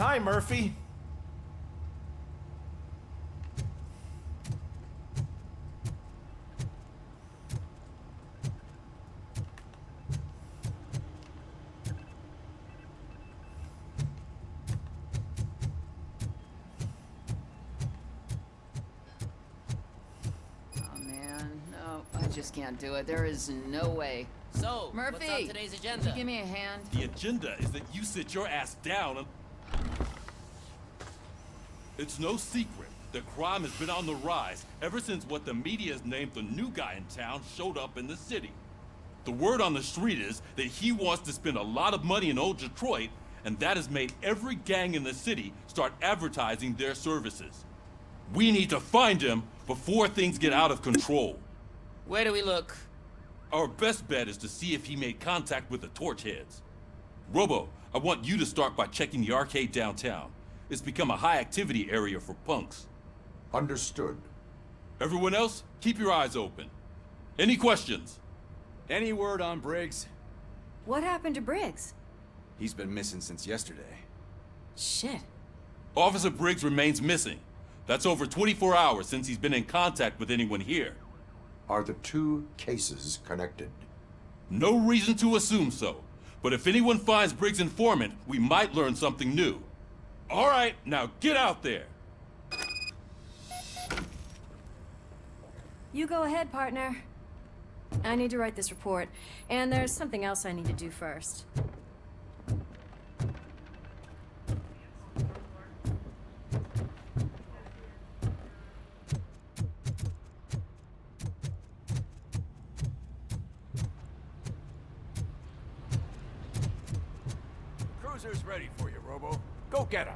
Hi, Murphy. I just can't do it. There is no way. So, Murphy, what's on today's agenda? Can you give me a hand? The agenda is that you sit your ass down and... It's no secret that crime has been on the rise ever since what the media has named the new guy in town showed up in the city. The word on the street is that he wants to spend a lot of money in old Detroit, and that has made every gang in the city start advertising their services. We need to find him before things get out of control. Where do we look? Our best bet is to see if he made contact with the Torchheads. Robo, I want you to start by checking the arcade downtown. It's become a high-activity area for punks. Understood. Everyone else, keep your eyes open. Any questions? Any word on Briggs? What happened to Briggs? He's been missing since yesterday. Shit. Officer Briggs remains missing. That's over 24 hours since he's been in contact with anyone here. Are the two cases connected? No reason to assume so. But if anyone finds Briggs' informant, we might learn something new. All right, now get out there. You go ahead, partner. I need to write this report, and there's something else I need to do first. Cruiser's ready for you, Robo. Go get him.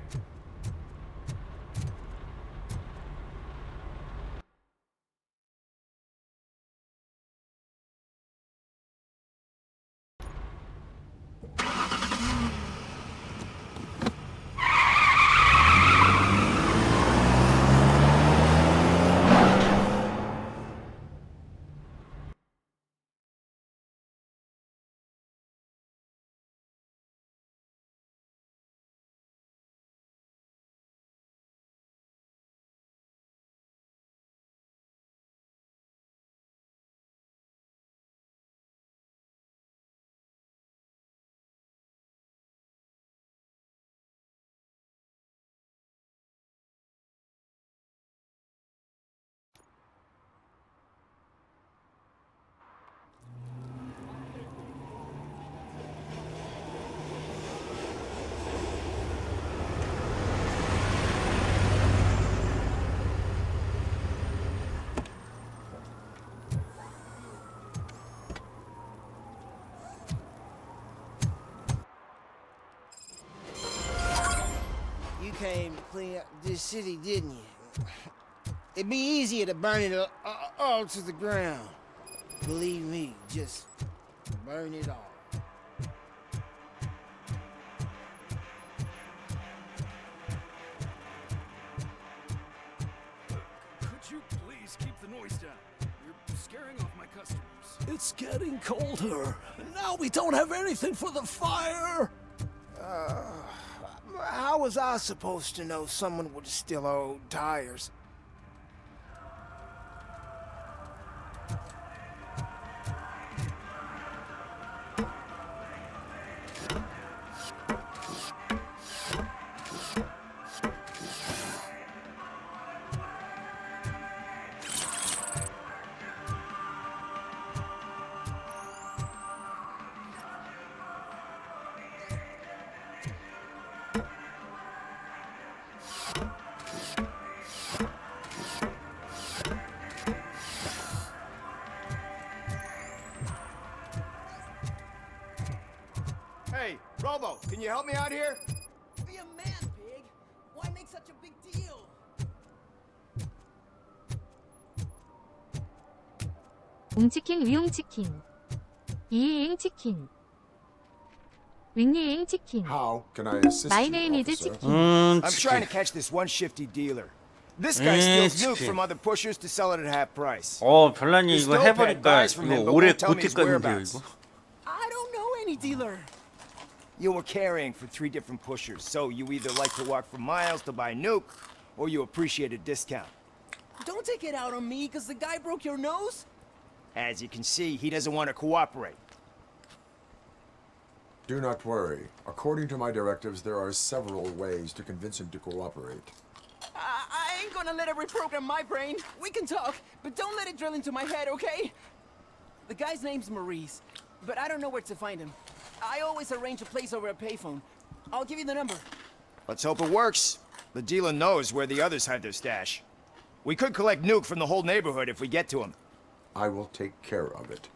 You came to clean up this city, didn't you? It'd be easier to burn it all to the ground. Believe me, just burn it all. Could you please keep the noise down? You're scaring off my customers. It's getting colder. Now we don't have anything for the fire. How was I supposed to know someone would steal old tires? Hey, Robo, can you help me out here? Be a man, pig. Why make such a big deal? 웅치킨 위용치킨 이이행 치킨 윙이행 치킨 How can I assist My you, name is officer? 치킨 I'm trying to catch this one shifty dealer. This guy steals nuke from other pushers to sell it at half price. 별난이 He 이거 stole 해버릴까 bad guys from 이거 him, but 오래 won't tell me his 고티까는데요 whereabouts. 이거 I don't know any dealer. You were carrying for 3 different pushers, so you either like to walk for miles to buy nuke, or you appreciate a discount. Don't take it out on me, because the guy broke your nose? As you can see, he doesn't want to cooperate. Do not worry. According to my directives, there are several ways to convince him to cooperate. I ain't gonna let it reprogram my brain. We can talk, but don't let it drill into my head, okay? The guy's name's Maurice, but I don't know where to find him. I always arrange a place over a payphone. I'll give you the number. Let's hope it works. The dealer knows where the others hide their stash. We could collect nuke from the whole neighborhood if we get to him. I will take care of it.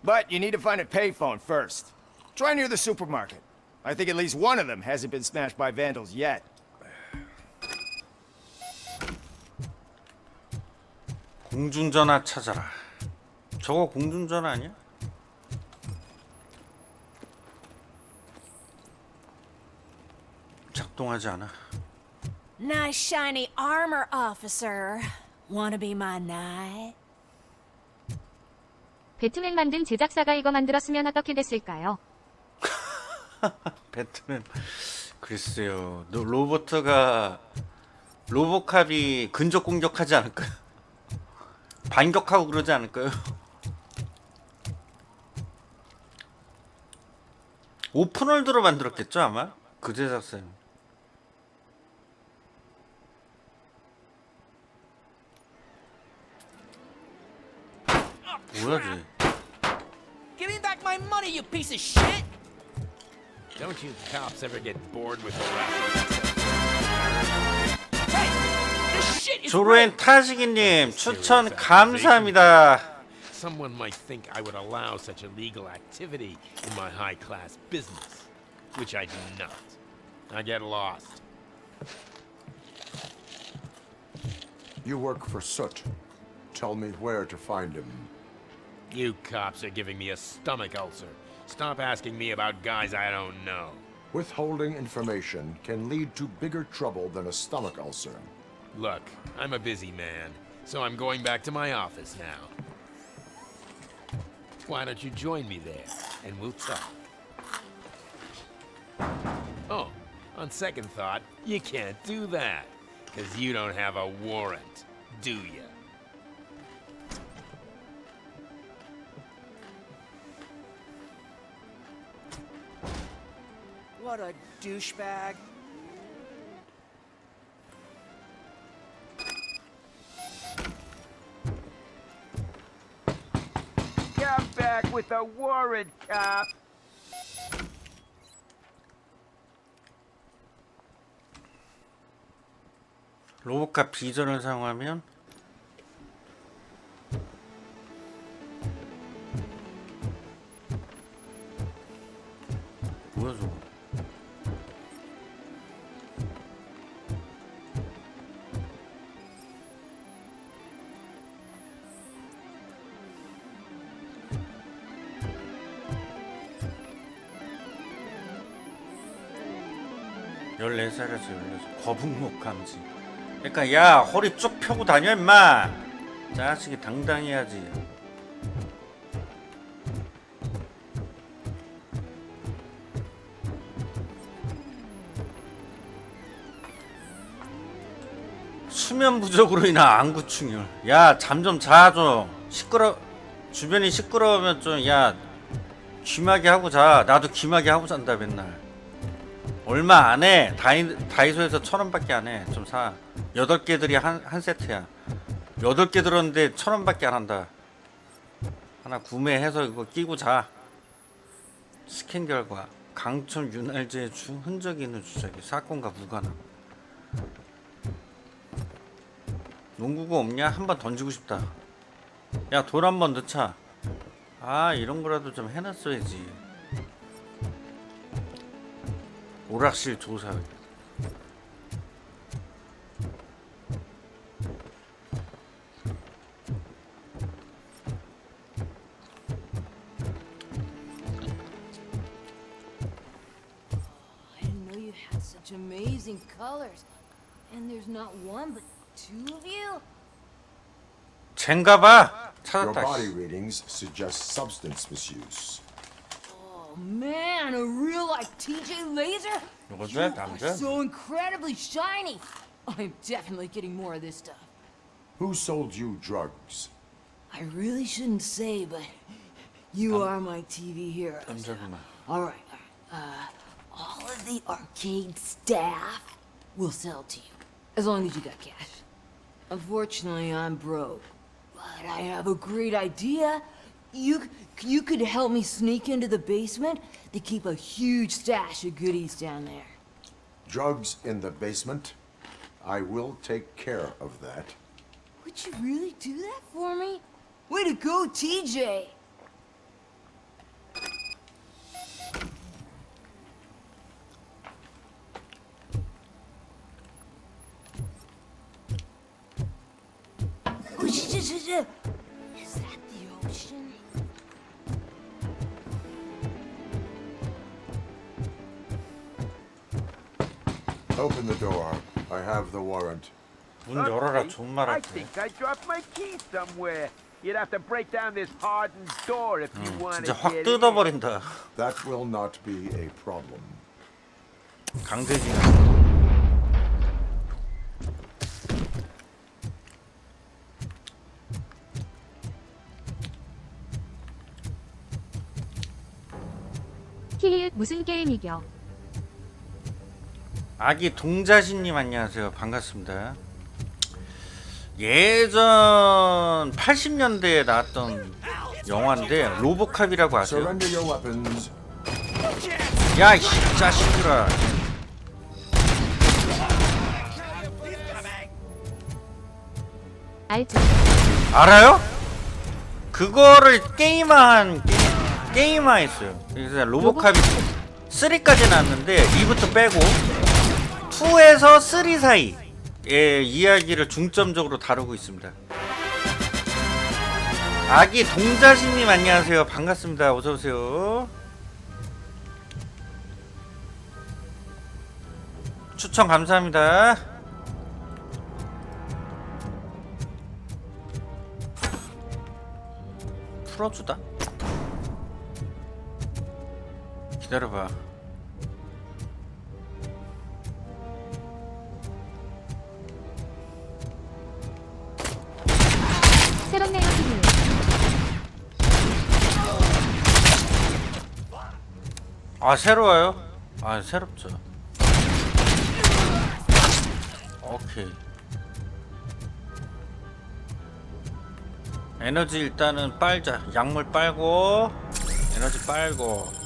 But you need to find a payphone first. Try near the supermarket. I think at least one of them hasn't been smashed by vandals yet. 공중전화 찾아라. 저거 공중전화 아니야? 작동하지 않아. Nice shiny armor, officer. Wanna be my knight? 배트맨 만든 제작사가 이거 만들었으면 어떻게 됐을까요? 배트맨. 글쎄요. 로보캅이 근접 공격하지 않을까요? 반격하고 그러지 않을까요? 오픈월드로 만들었겠죠 아마? 그 제작사는. 뭐야지? Give me back my money, you piece of shit! Don't you cops ever get bored with harassing? Hey! This shit is 조로엔 타시기님 추천 감사합니다. Someone might think I would allow such illegal activity in my high-class business, which I do not. I get lost. You work for Soot. Tell me where to find him. You cops are giving me a stomach ulcer. Stop asking me about guys I don't know. Withholding information can lead to bigger trouble than a stomach ulcer. Look, I'm a busy man, so I'm going back to my office now. Why don't you join me there, and we'll talk. Oh, on second thought, you can't do that, because you don't have a warrant, do you? What a douchebag. Come back with a warrant, cop. 로봇캅 비전을 사용하면 뭐야 저거? (14살에서 16살) 거북목 감지. 그러니까 야 허리 쭉 펴고 다녀 임마. 자식이 당당히 해야지. 수면 부족으로 인한 안구충혈. 야 잠 좀 자 좀. 주변이 시끄러우면 좀 야 귀마개 하고 자. 나도 귀마개 하고 잔다 맨날. 얼마 안 해. 다이소에서 1,000원밖에 안 해. 좀 사. 8개들이 한 세트야. 8개 들었는데 1,000원밖에 안 한다. 하나 구매해서 이거 끼고 자. 스캔 결과 강천 윤활제 흔적이 있는 주사기. 사건과 무관함. 농구가 없냐? 한번 던지고 싶다. 야 돌 한번 넣자. 아 이런 거라도 좀 해놨어야지. 오락실 조사. I didn't know you had such amazing colors. And there's not one but 2 of you? 쟨가봐. Your 찾았다. body readings suggest substance misuse. Oh, Oh man, a real like TJ laser? 누구지? You are 남자? so incredibly shiny. I'm definitely getting more of this stuff. Who sold you drugs? I really shouldn't say, but you are my TV hero. 남자구나. All right. All of the arcade staff will sell to you, as long as you got cash. Unfortunately, I'm broke, but I have a great idea. You could help me sneak into the basement. They keep a huge stash of goodies down there. Drugs in the basement? I will take care of that. Would you really do that for me? Way to go, TJ! Oh, is that the ocean? Open the door. I have the warrant. 문 열어라 I 존말할게. think I dropped my keys somewhere. You'd have to break down this hardened door if you want 진짜 to 확 get in. 뜯어버린다. That will not be a problem. 강제징. 히읗 무슨 게임이겨? 아기 동자신님 안녕하세요. 반갑습니다. 예전 80년대에 나왔던 영화인데 로보캅이라고 아세요? Surrender your weapons. 야, 이 자식들아. 알지? 알아요? 그거를 게임화했어요. 그래서 로보캅이 3까지 나왔는데 2부터 빼고 2에서 3 사이 의 이야기를 중점적으로 다루고 있습니다. 아기 동자신님 안녕하세요. 반갑습니다. 어서오세요. 추천 감사합니다. 풀어주다? 기다려봐. 새롭네요, 히읗. 아, 새로워요? 아, 새롭죠. 오케이. 에너지 일단은 빨자. 약물 빨고 에너지 빨고.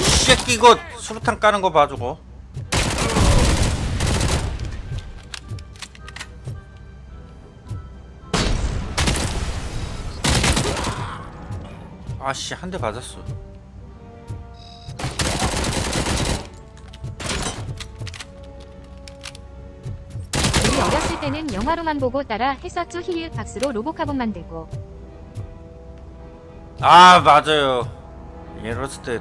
이 새끼 이거 수류탄 까는 거 봐주고. 아씨, 한 대 맞았어. 우리 어렸을 때는 영화로만 보고 따라 했었죠. 히읗 박스로 로보캅 만들고. 아, 맞아요. 어렸을 때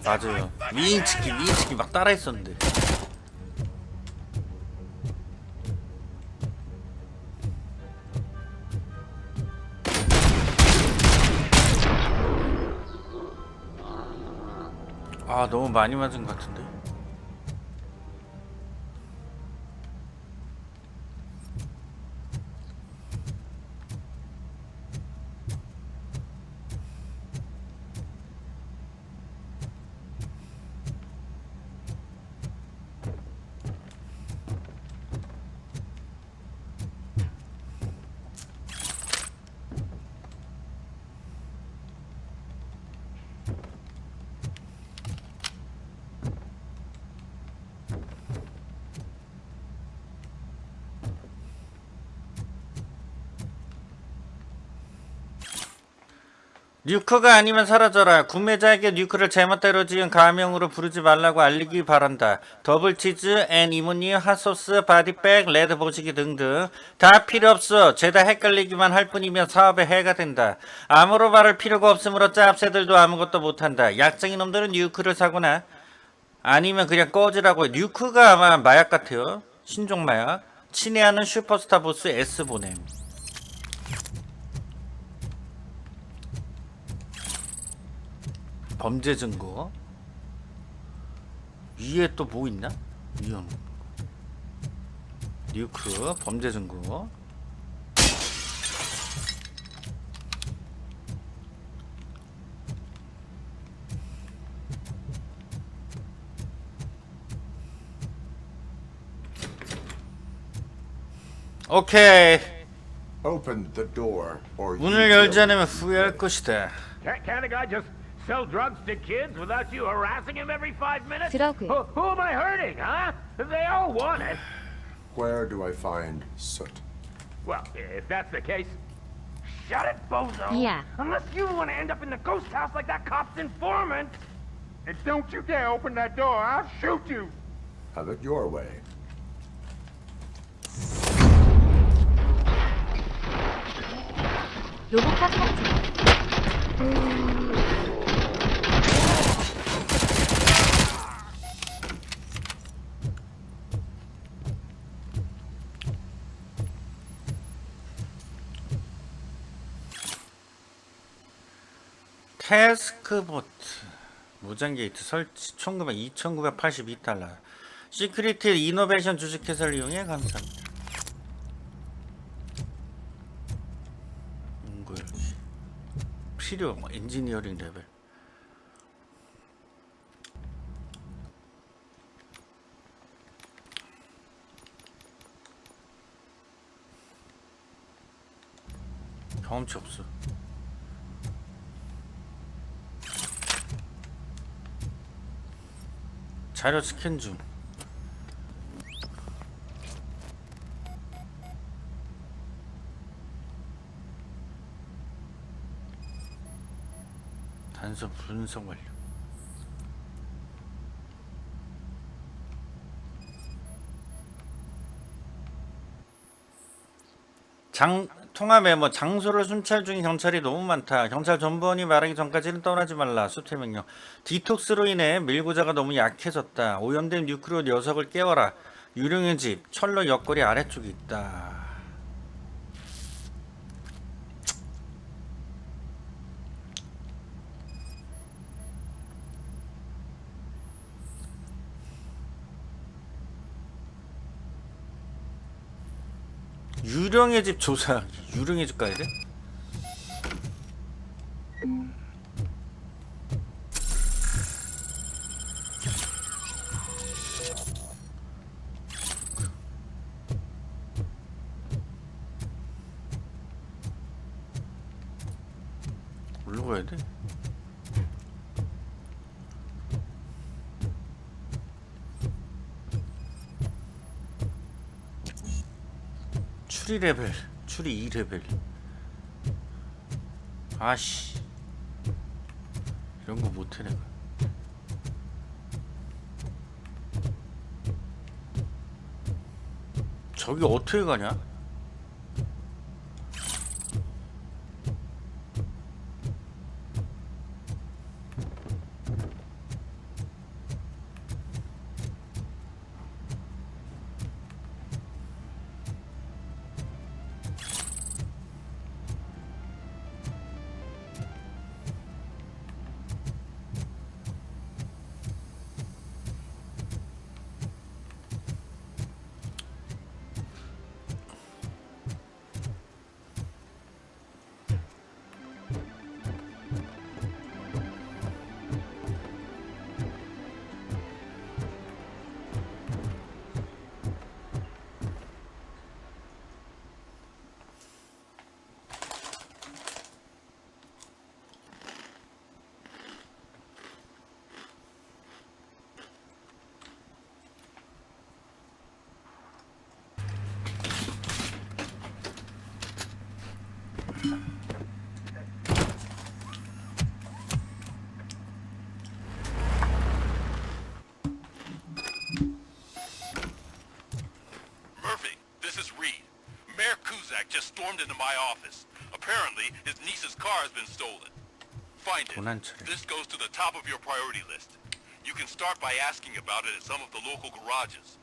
맞아요. 미인치기 막 따라 했었는데. 아, 너무 많이 맞은 것 같은데. 뉴크가 아니면 사라져라. 구매자에게 뉴크를 제멋대로 지은 가명으로 부르지 말라고 알리기 바란다. 더블치즈 앤 이모님 핫소스 바디백 레드 보시기 등등 다 필요 없어. 죄다 헷갈리기만 할 뿐이면 사업에 해가 된다. 아무로 말할 필요가 없으므로 짭새들도 아무것도 못한다. 약쟁이 놈들은 뉴크를 사거나 아니면 그냥 꺼지라고 해. 뉴크가 아마 마약 같아요. 신종 마약. 친애하는 슈퍼스타 보스 S 보냄. 범죄 증거. 위에 또 뭐 있나? 위험. 뉴크 범죄 증거. 오케이. Open the door, or 문을 열지 않으면 후회할 것이다. Can't a guy just sell drugs to kids without you harassing him every 5 minutes? 드러그. Who am I hurting, huh? They all want it. where do I find soot? Well, if that's the case, shut it, bozo. Yeah. Unless you want to end up in the ghost house like that cop's informant. And don't you dare open that door. I'll shoot you. Have it your way. 로봇카 탑재. 태스크보트 무장게이트 설치 총금액 2,982달러. 시크리트 이노베이션 주식회사를 이용해 감사합니다. 필요 엔지니어링 레벨. 경험치 없어. 자료 스캔 중. 단서 분석 완료. 통화 메모. 장소를 순찰 중인 경찰이 너무 많다. 경찰 전번이 말하기 전까지는 떠나지 말라. 수퇴 명령. 디톡스로 인해 밀고자가 너무 약해졌다. 오염된 뉴크로 녀석을 깨워라. 유령의 집 철로 옆구리 아래쪽에 있다. 유령의 집 조사하기. 유령의 집 가야 돼? 올라가야 돼? 추리 레벨, 추리 2레벨. 아씨, 이런 거 못해 내가. 저기 어떻게 가냐? stormed into my office. Apparently, his niece's car has been stolen. Find it. This goes to the top of your priority list. You can start by asking about it at some of the local garages.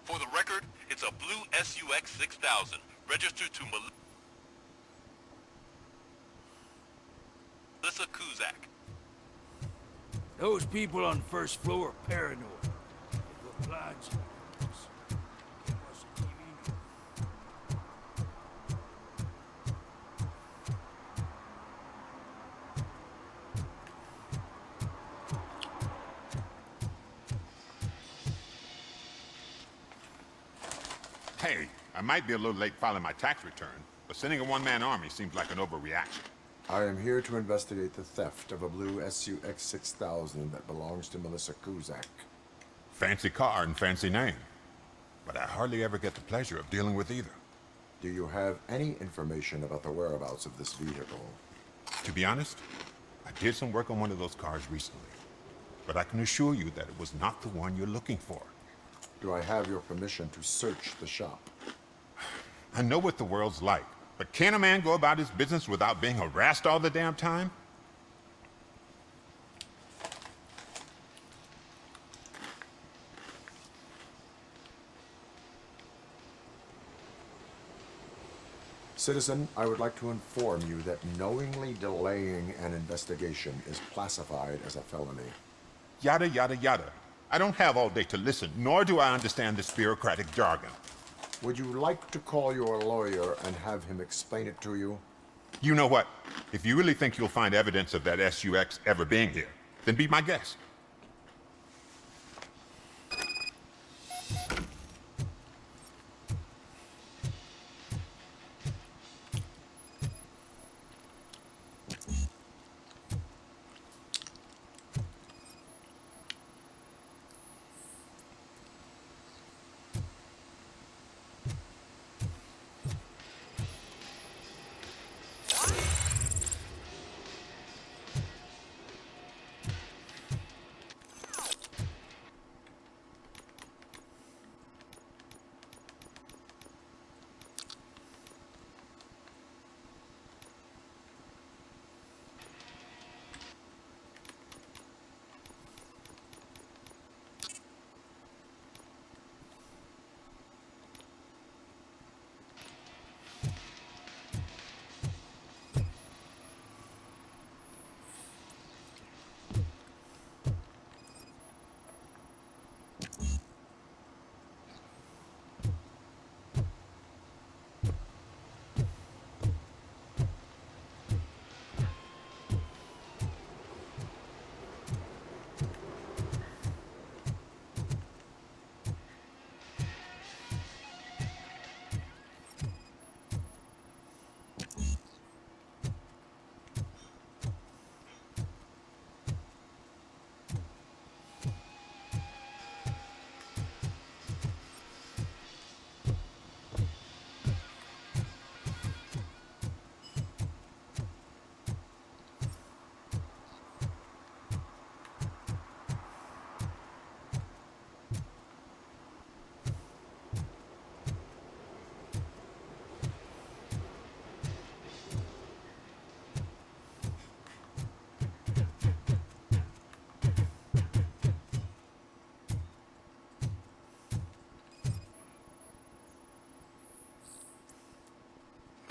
For the record, it's a blue SUX 6000, registered to Melissa Kuzak. Those people on first floor are paranoid. They go blind sometimes. Give us a TV news. Hey, I might be a little late filing my tax return, but sending a one-man army seems like an overreaction. I am here to investigate the theft of a blue SUX 6000 that belongs to Melissa Kuzak. Fancy car and fancy name, but I hardly ever get the pleasure of dealing with either. Do you have any information about the whereabouts of this vehicle? To be honest, I did some work on one of those cars recently, but I can assure you that it was not the one you're looking for. Do I have your permission to search the shop? I know what the world's like, but can a man go about his business without being harassed all the damn time? Citizen, I would like to inform you that knowingly delaying an investigation is classified as a felony. Yada, yada, yada. I don't have all day to listen, nor do I understand this bureaucratic jargon. Would you like to call your lawyer and have him explain it to you? You know what? If you really think you'll find evidence of that SUX ever being here, then be my guest.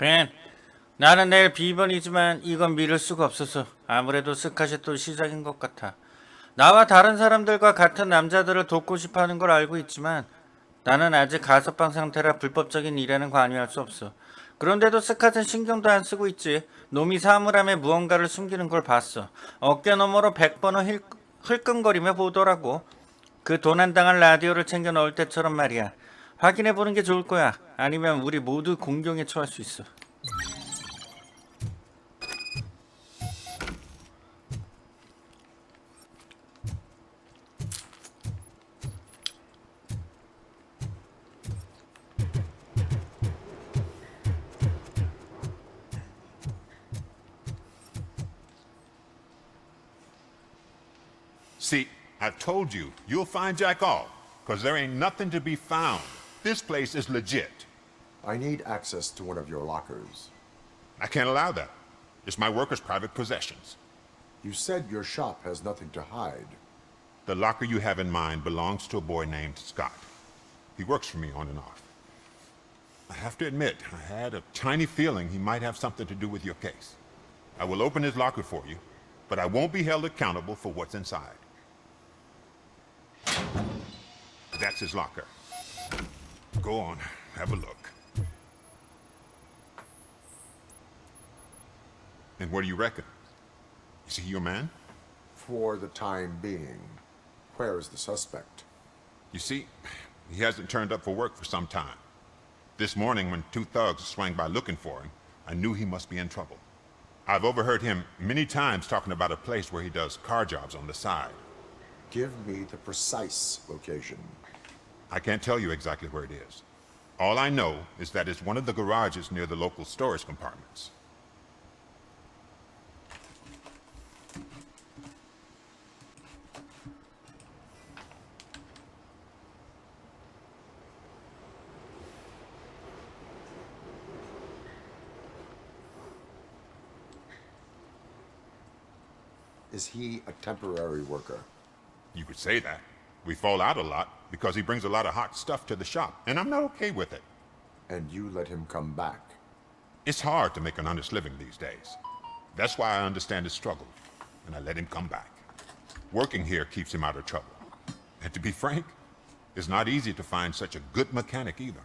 벤, 나는 내일 비번이지만 이건 미룰 수가 없어서 아무래도 스카시 또 시작인 것 같아. 나와 다른 사람들과 같은 남자들을 돕고 싶어하는 걸 알고 있지만 나는 아직 가석방 상태라 불법적인 일에는 관여할 수 없어. 그런데도 스캇은 신경도 안 쓰고 있지. 놈이 사물함에 무언가를 숨기는 걸 봤어. 어깨 너머로 100번은 흘끔거리며 보더라고. 그 도난당한 라디오를 챙겨 넣을 때처럼 말이야. 확인해보는 게 좋을 거야. 아니면 우리 모두 공경에 처할 수 있어. See, I told you, you'll find Jack all, because there ain't nothing to be found. This place is legit. I need access to one of your lockers. I can't allow that. It's my workers' private possessions. You said your shop has nothing to hide. The locker you have in mind belongs to a boy named Scott. He works for me on and off. I have to admit, I had a tiny feeling he might have something to do with your case. I will open his locker for you, but I won't be held accountable for what's inside. That's his locker. Go on, have a look. And what do you reckon? Is he your man? For the time being. Where is the suspect? You see, he hasn't turned up for work for some time. This morning, when two thugs swang by looking for him, I knew he must be in trouble. I've overheard him many times talking about a place where he does car jobs on the side. Give me the precise location. I can't tell you exactly where it is. All I know is that it's one of the garages near the local storage compartments. Is he a temporary worker? You could say that. We fall out a lot because he brings a lot of hot stuff to the shop, and I'm not okay with it. And you let him come back? It's hard to make an honest living these days. That's why I understand his struggle, and I let him come back. Working here keeps him out of trouble. And to be frank, it's not easy to find such a good mechanic either.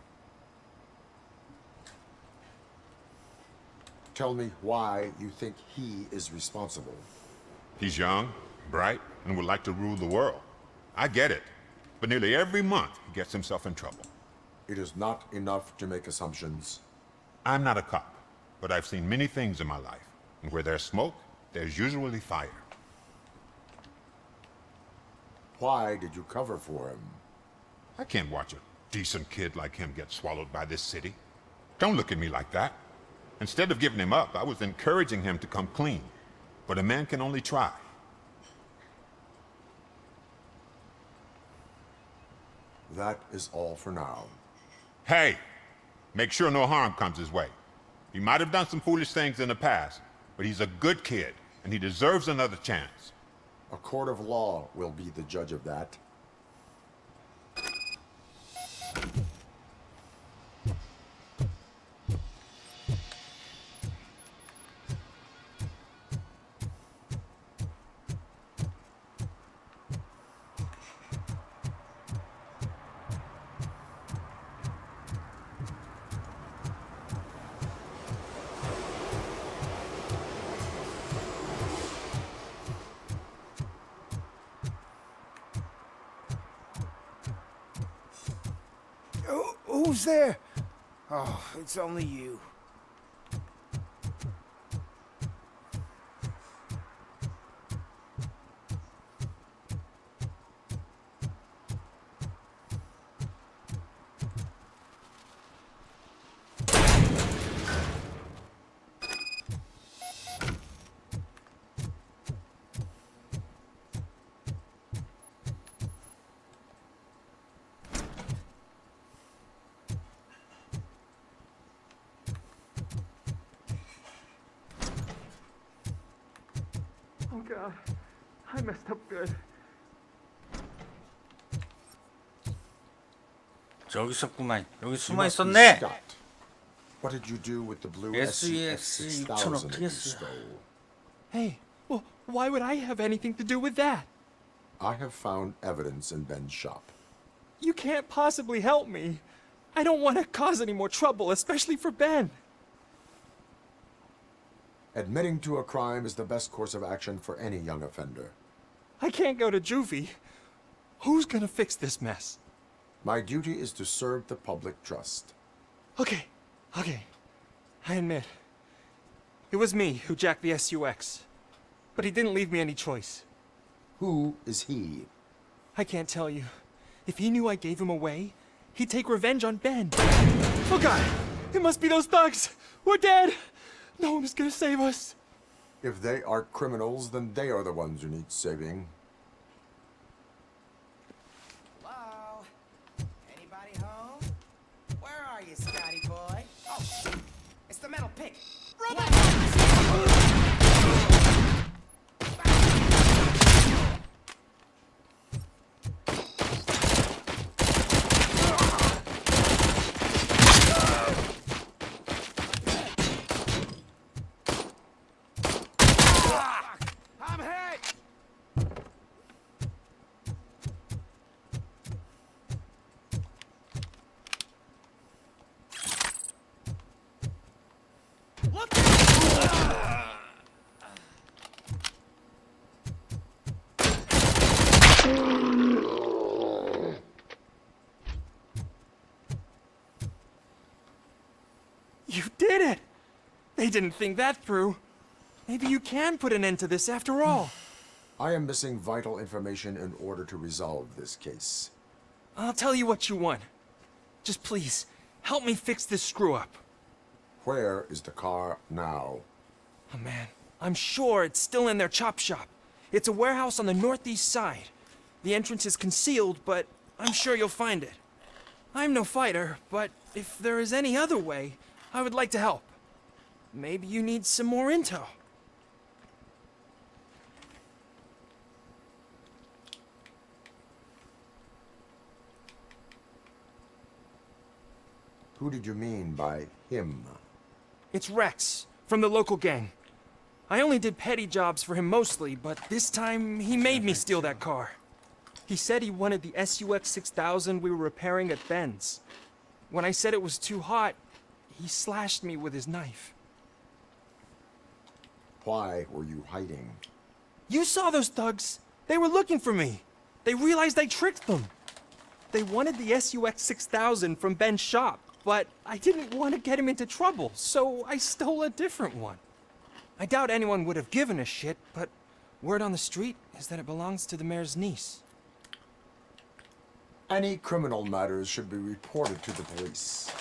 Tell me why you think he is responsible. He's young, bright, and would like to rule the world. I get it, but nearly every month he gets himself in trouble. It is not enough to make assumptions. I'm not a cop, but I've seen many things in my life, and where there's smoke, there's usually fire. Why did you cover for him? I can't watch a decent kid like him get swallowed by this city. Don't look at me like that. Instead of giving him up, I was encouraging him to come clean. But a man can only try. That is all for now. Hey, make sure no harm comes his way. He might have done some foolish things in the past, but he's a good kid, and he deserves another chance. A court of law will be the judge of that. Who's there? Oh, it's only you. Oh God, I messed up good. 저기 있었구만. 여기 숨어 있었네. What did you do with the blue SEX 6000 어떻게 했어? Hey, well, why would I have anything to do with that? I have found evidence in Ben's shop. You can't possibly help me. I don't want to cause any more trouble, especially for Ben. Admitting to a crime is the best course of action for any young offender. I can't go to juvie. Who's gonna fix this mess? My duty is to serve the public trust. Okay. I admit. It was me who jacked the SUX. But he didn't leave me any choice. Who is he? I can't tell you. If he knew I gave him away, he'd take revenge on Ben. Oh God! It must be those thugs! We're dead! No one is gonna save us. If they are criminals, then they are the ones who need saving. Hello? Anybody home? Where are you, Scotty boy? It's the metal pick. Roll that. I'm hit! You did it! They didn't think that through. Maybe you can put an end to this after all. I am missing vital information in order to resolve this case. I'll tell you what you want. Just please, help me fix this screw-up. Where is the car now? Oh man, I'm sure it's still in their chop shop. It's a warehouse on the northeast side. The entrance is concealed, but I'm sure you'll find it. I'm no fighter, but if there is any other way, I would like to help. Maybe you need some more intel. Who did you mean by him? It's Rex, from the local gang. I only did petty jobs for him mostly, but this time he made me steal that car. He said he wanted the SUX 6000 we were repairing at Ben's. When I said it was too hot, he slashed me with his knife. Why were you hiding? You saw those thugs. They were looking for me. They realized I tricked them. They wanted the SUX 6000 from Ben's shop, but I didn't want to get him into trouble, so I stole a different one. I doubt anyone would have given a shit, but word on the street is that it belongs to the mayor's niece. Any criminal matters should be reported to the police.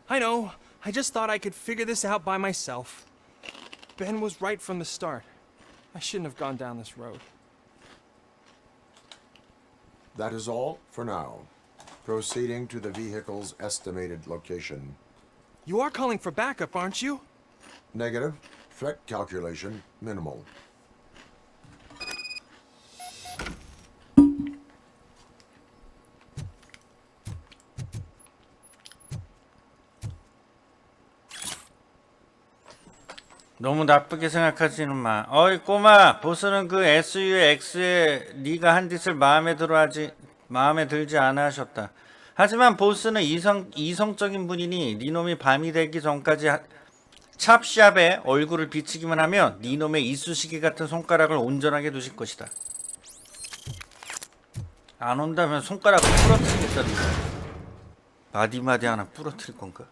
I know. I just thought I could figure this out by myself. Ben was right from the start. I shouldn't have gone down this road. That is all for now. Proceeding to the vehicle's estimated location. You are calling for backup, aren't you? Negative. Threat calculation minimal. 너무 나쁘게 생각하지는 마. 어이 꼬마, 보스는 그 SUX에 네가 한 짓을 마음에 들지 않아 하셨다. 하지만 보스는 이성적인 분이니 니놈이 밤이 되기 전까지 찹샵에 얼굴을 비치기만 하면 니놈의 이쑤시개 같은 손가락을 온전하게 두실 것이다. 안 온다면 손가락을 부러뜨리겠다. 마디마디 하나 부러뜨릴 건가?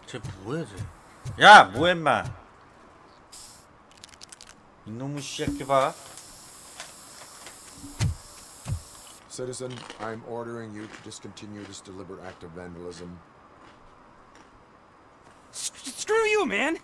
쟤 뭐야 쟤? 야 뭐해 인마? 이놈의 새끼 봐. Citizen, I'm ordering you to discontinue this deliberate act of vandalism. Screw you, man!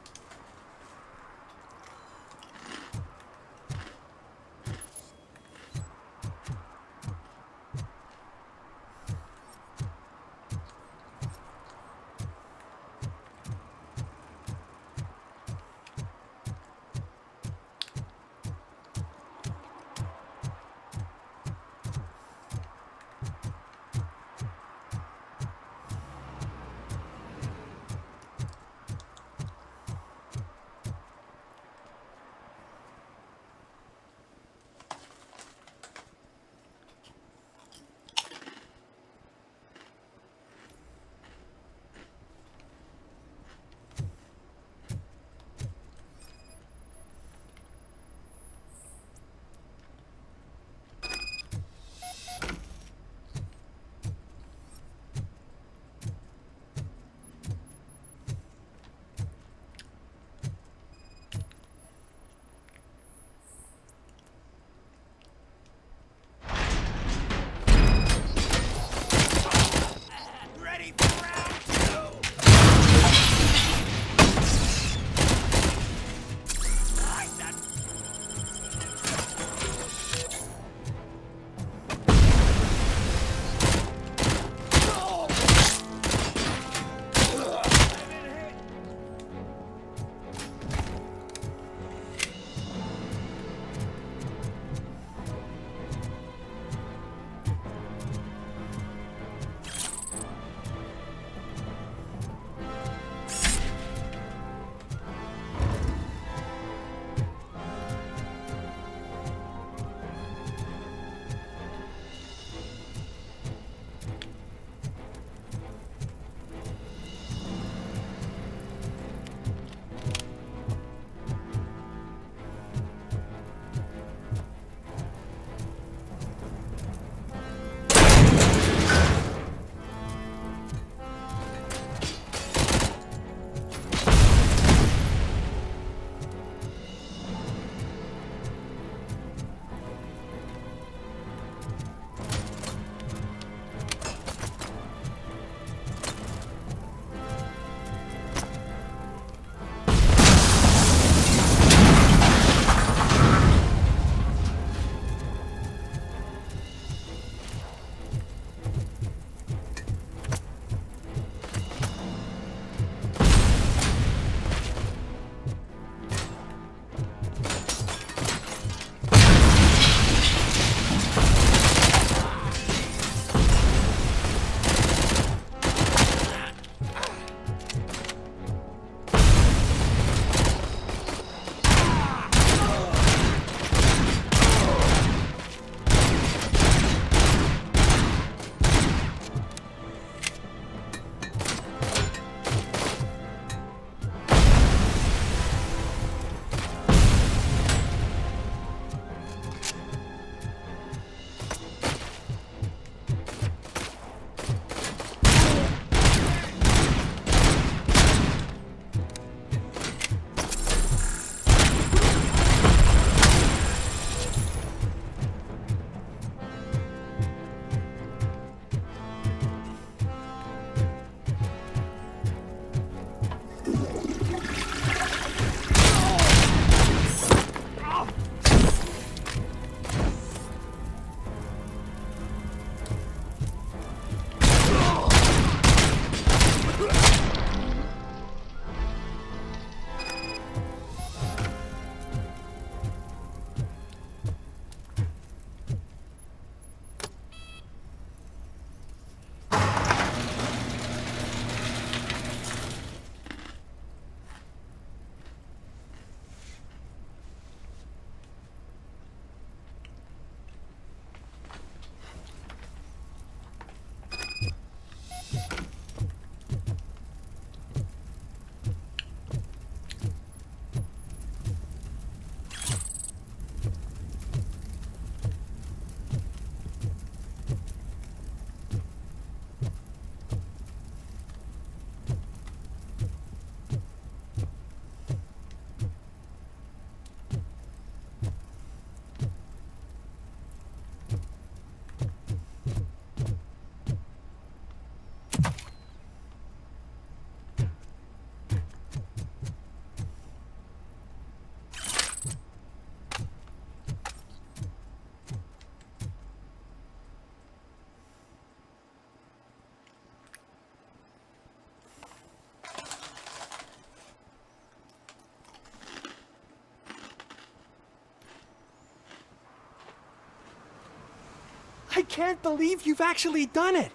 I can't believe you've actually done it!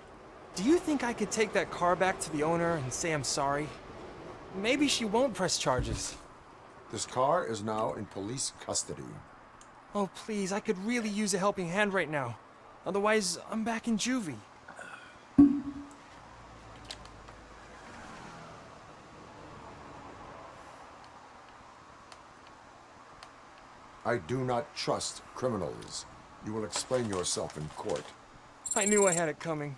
Do you think I could take that car back to the owner and say I'm sorry? Maybe she won't press charges. This car is now in police custody. Oh, please, I could really use a helping hand right now. Otherwise, I'm back in juvie. I do not trust criminals. You will explain yourself in court. I knew I had it coming.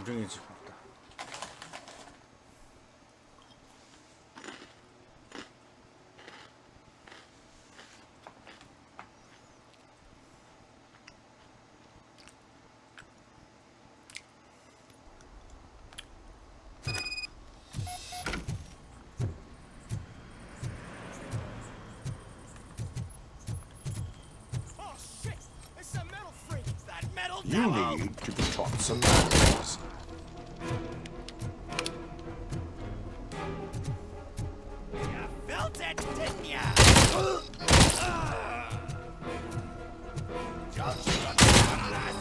우정이 집 없다. You need to be taught some manners. Felt it, didn't ya? Don't you look down on us!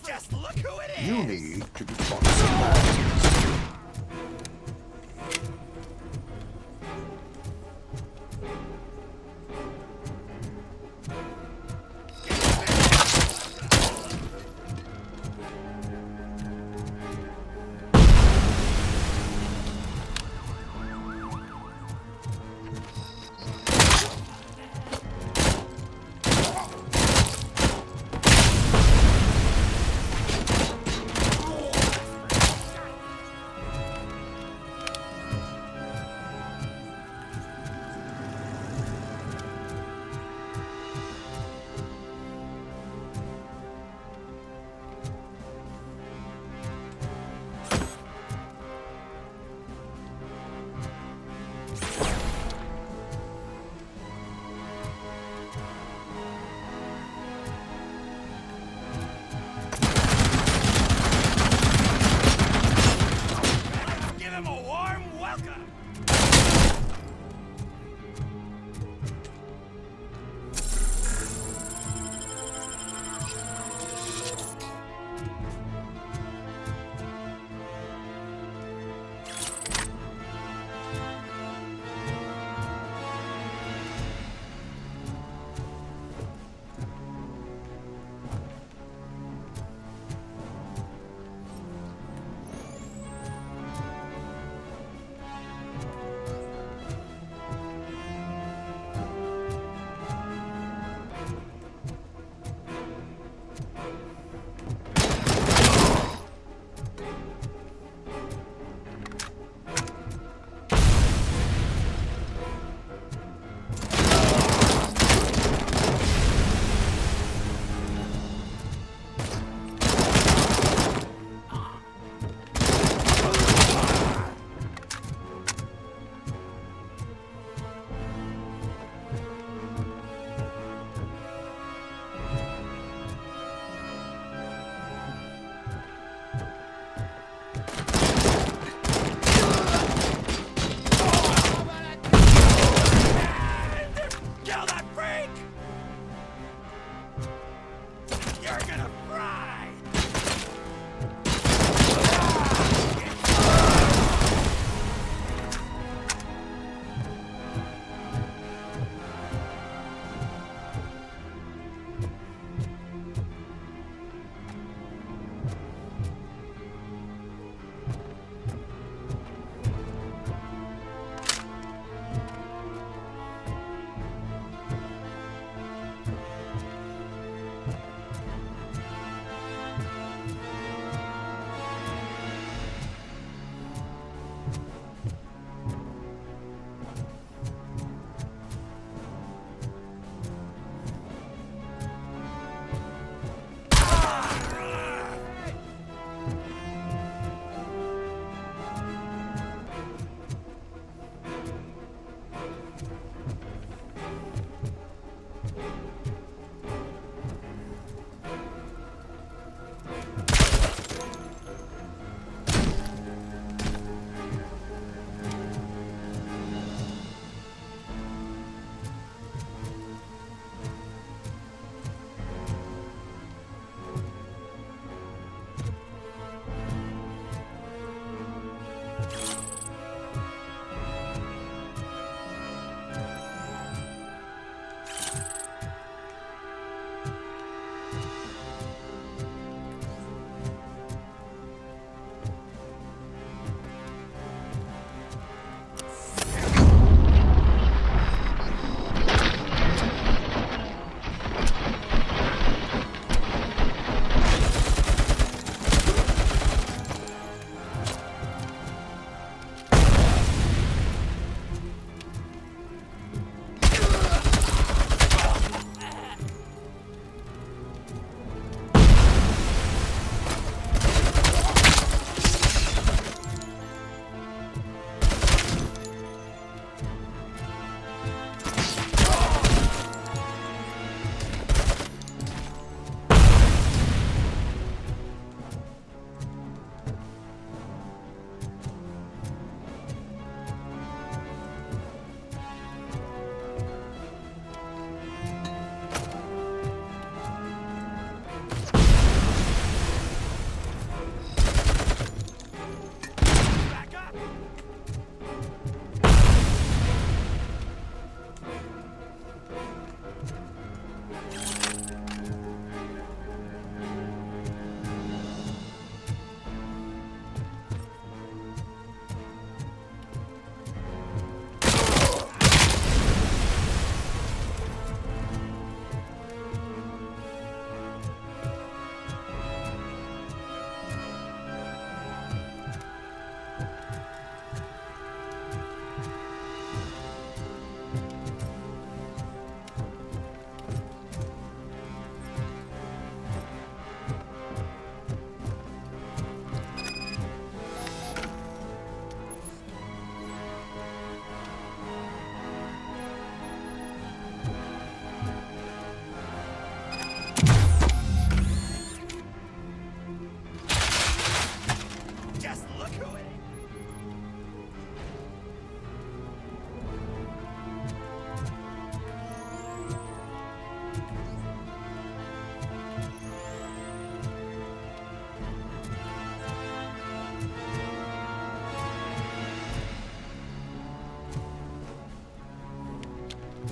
Just look who it is! You need to be taught some manners.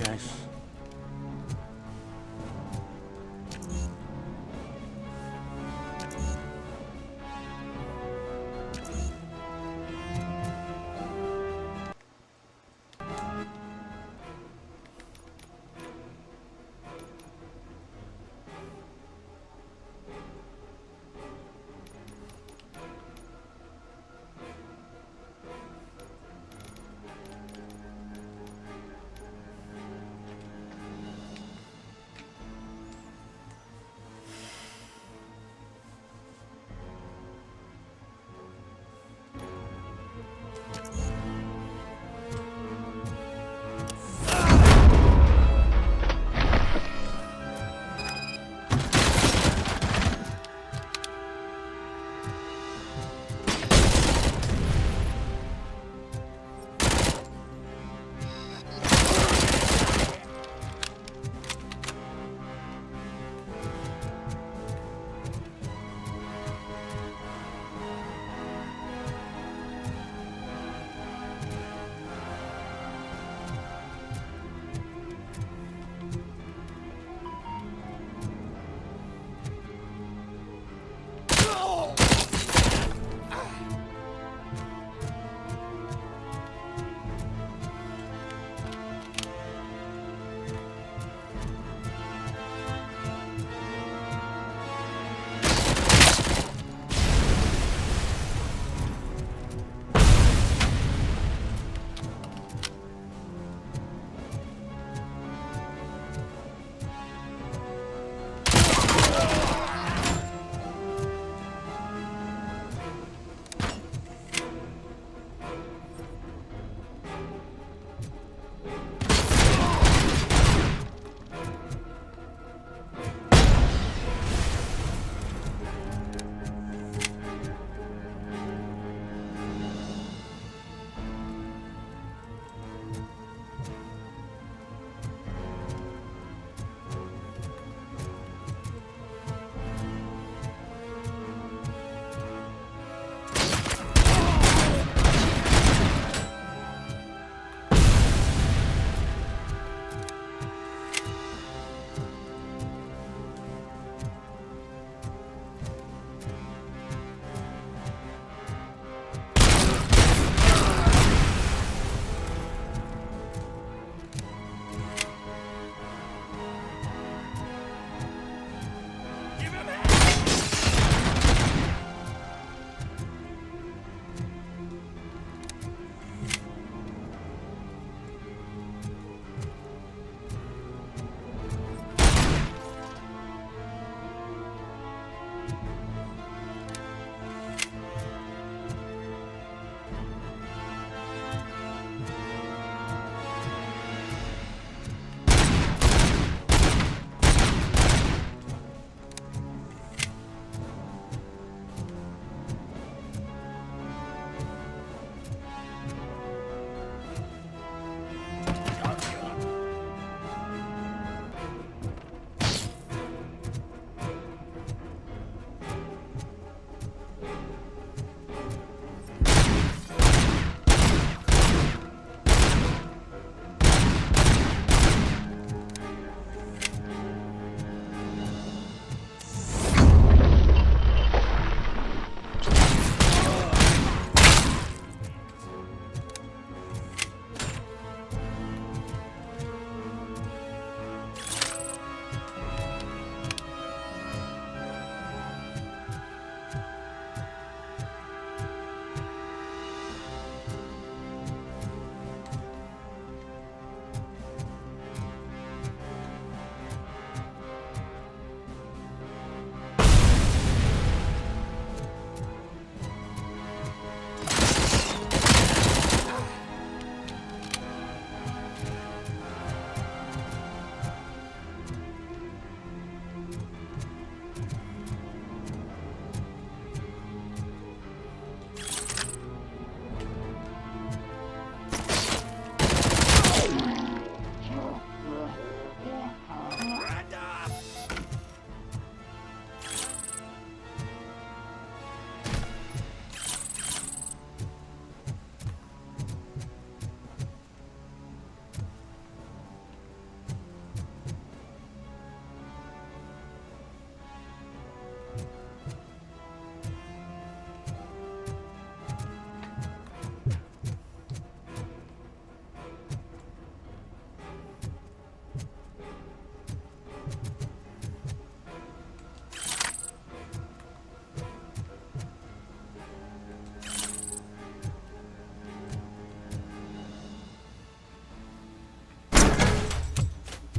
야이씨.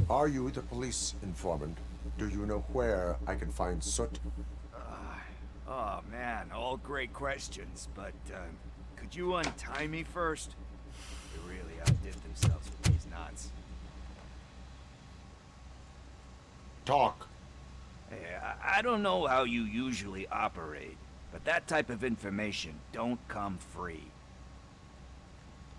Are you the police informant? Do you know where I can find Soot? Oh man, all great questions, but could you untie me first? They really outdid themselves with these knots. Talk. Hey, I don't know how you usually operate, but that type of information don't come free.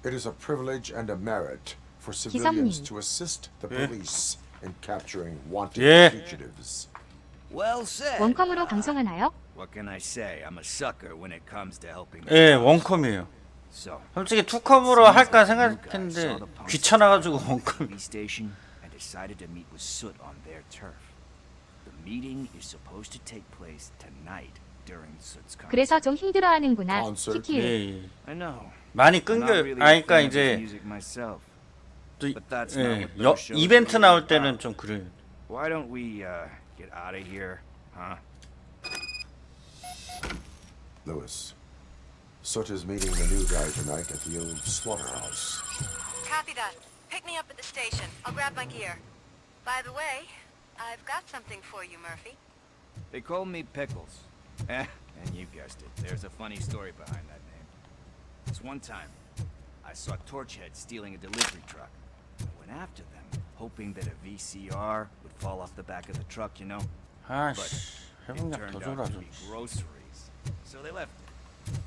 It is a privilege and a merit for civilians 기사님. to assist the 예. police in capturing wanted 예. fugitives. Well said. 원컴으로 방송하나요? What can I say? I'm a sucker when it comes to helping. 예, 원컴이에요. So, 솔직히 투컴으로 할까 생각했는데 귀찮아가지고 원컴. police station and decided to meet with Soot on their turf. The meeting is supposed to take place tonight during Soot's concert. 그래서 좀 힘들어하는구나. Concert? 시키를. 예, 예. I know. 많이 I'm 끊겨. not really 아, a 그러니까 fan of 이제 music myself. 또 But that's 예, not what those shows 이벤트 are 나올 really 때는 about. 좀 그래. Why don't we get out of here, huh? Lewis, Soot is meeting the new guy tonight at the old slaughterhouse. Copy that. Pick me up at the station. I'll grab my gear. By the way, I've got something for you, Murphy. They call me Pickles. And you guessed it. There's a funny story behind that name. This one time, I saw Torchhead stealing a delivery truck. I went after them, hoping that a VCR would fall off the back of the truck, you know? 아씨, But it 해병력 turned 더 out 줘라 to 좀. be groceries. So they left it.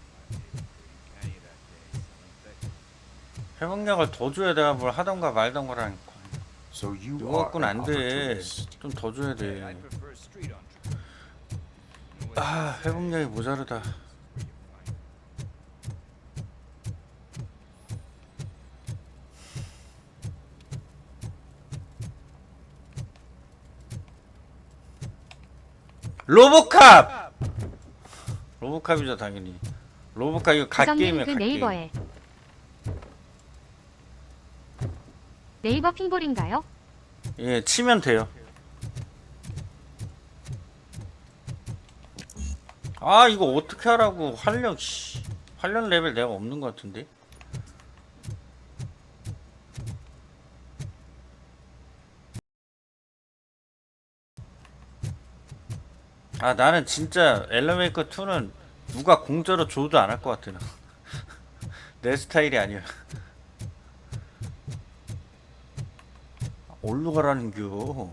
I gave a pretty penny that day selling pickles. 해병력을 더 줘야 내가 뭘 하던가 말던 거라니까. So you 이거 are 갖고는 an 안 돼. opportunist. 좀 더 줘야 Hey, I 돼. prefer street entree. 아, 회복력이 모자르다. 로보캅! 로보캅이죠 당연히. 로보캅 이거 갓 게임이야 그 갓 게임. 네이버에. 네이버 핑볼인가요? 예, 치면 돼요. 아 이거 어떻게 하라고. 활력 씨. 활력 레벨 내가 없는 것 같은데. 아 나는 진짜 엘리메이커 2는 누가 공짜로 줘도 안 할 것 같아. 내 스타일이 아니야. 어디로 가라는겨.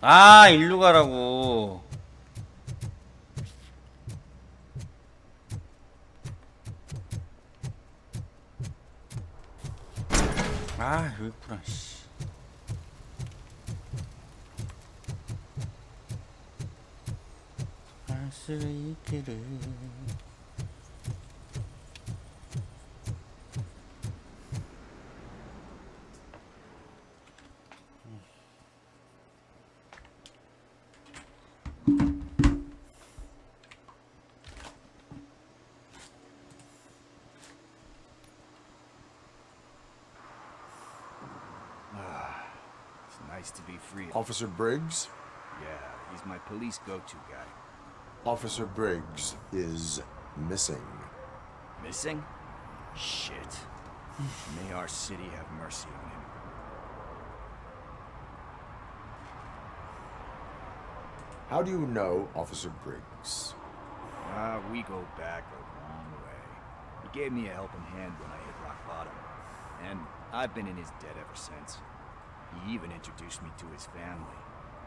아 일로 가라고. 아 여기 있구나 씨. 알 수 있기를. It's nice to be free. Officer Briggs? Yeah, he's my police go-to guy. Officer Briggs is missing. Missing? Shit. May our city have mercy on him. How do you know Officer Briggs? We go back a long way. He gave me a helping hand when I hit rock bottom. And I've been in his debt ever since. He even introduced me to his family.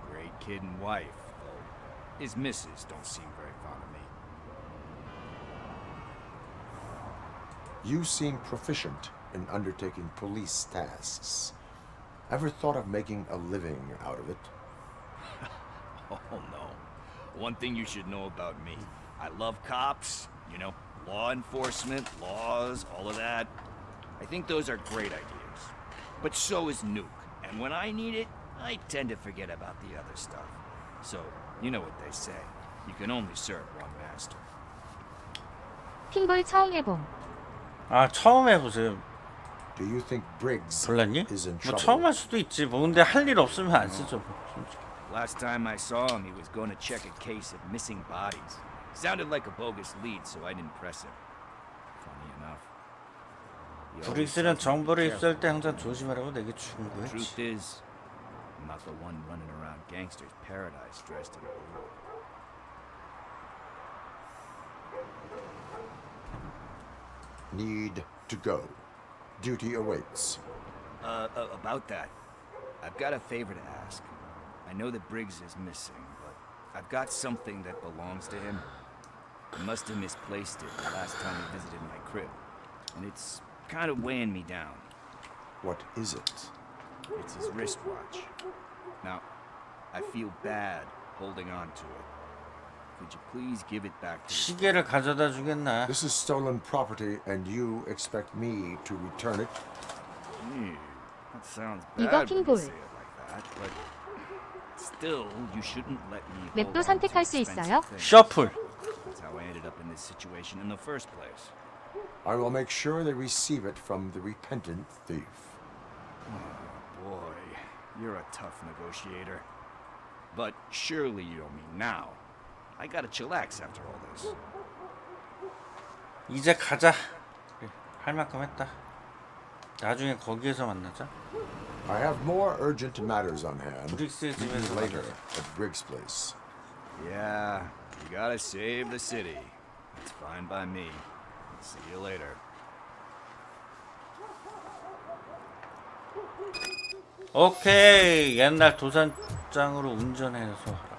Great kid and wife, though his missus don't seem very fond of me. You seem proficient in undertaking police tasks. Ever thought of making a living out of it? Oh no. One thing you should know about me. I love cops, you know, law enforcement, laws, all of that. I think those are great ideas. But so is Nuke. And when I need it, I tend to forget about the other stuff. So, you know what they say. You can only serve one master. 핑볼 처음 해봄. 아 처음 해보세요. Do you think Briggs 몰랐니? is in 뭐 trouble? 처음 할 수도 있지. 뭐 근데 할 일 없으면 안 쓰죠. Last time I saw him, he was going to check a case of missing bodies. Sounded like a bogus lead, so I didn't press him. Funny enough. 브릭스는 정보를 입수할 때 항상 조심하라고 내게 Truth 충고했지. is, I'm not the one running around gangster's paradise dressed in blue. Need to go. Duty awaits. About that, I've got a favor to ask. I know that Briggs is missing, but I've got something that belongs to him. He must have misplaced it the last time he visited my crib, and it's kind of weighing me down. What is it? It's his wristwatch. Now, I feel bad holding on to it. Could you please give it back to me? 시계를 가져다 주겠나? This is stolen property, and you expect me to return it? That sounds 이거 bad when you 킹볼. say it like that, but still, you shouldn't let me hold 맵도 on to 선택할 수 expensive 있어요. things. 셔플. That's how I ended up in this situation in the first place. I will make sure they receive it from the repentant thief. Oh boy, you're a tough negotiator. But surely you don't mean now. I gotta chillax after all this. 이제 가자. 그래, 할 만큼 했다. 나중에 거기에서 만나자. I have more urgent matters on hand. 브릭스의 Meet 집에서 you later 만나자. at Briggs' place. Yeah, you gotta save the city. It's fine by me. See you later. 오케이. 옛날 도산장으로 운전해서 하라.